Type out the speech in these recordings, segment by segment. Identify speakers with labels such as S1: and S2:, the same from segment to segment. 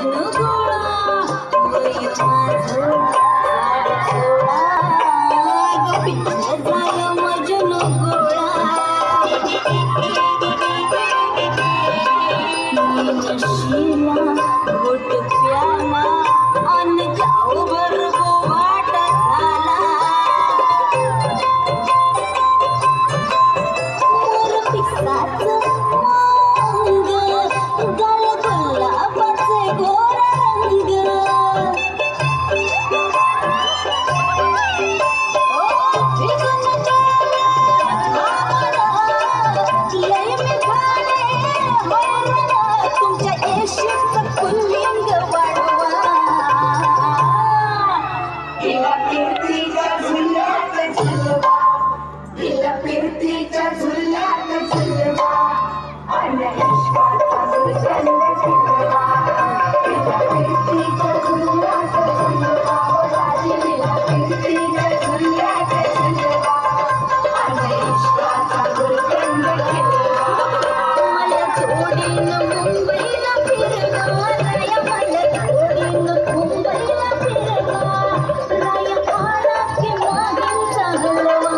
S1: मजनू गोळा वय माझं झाड सोळा ग पिंड झालं मजनू गोळा मी नशीला घोट प्याला अन गावभर बोबाट झाला मोर पिसाचं अंग गळ गुलाबाचे गोरा रंग लय मी झाले हैराण तुमच्या येशीचं पुल्लिंग वाढवा
S2: तिला कीर्तीच्या झुल्यात झुलवा तिला कीर्तीच्या झुल्यात झुलवा आणि इश्काचा गुलकंद खिलवा तिला कीर्तीच्या झुल्यात झुलवा राजी तिला कीर्तीच्या झुल्यात झुलवा आणि इश्काचा गुलकंद खिलवा
S1: मला जोडीनं मुंबईला फिरवा राया मला जोडीनं मुंबईला फिरवा राया आला की मागेंचा हलवा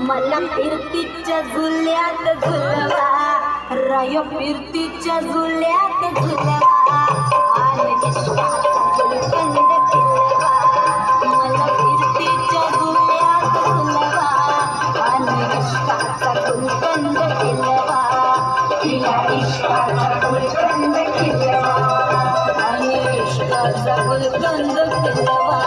S1: मला फिरतीच्या झुल्यात झुलवा राया फिरतीच्या झुल्यात झुलवा आणि इश्काचा गुलकंद खिलवा मला फिरतीच्या झुल्यात झुलवा आणि इश्काचा गुलकंद खिलवा
S2: तिला इश्काचा गुलकंद खिलवा
S1: आणि इश्काचा गुलकंद खिलवा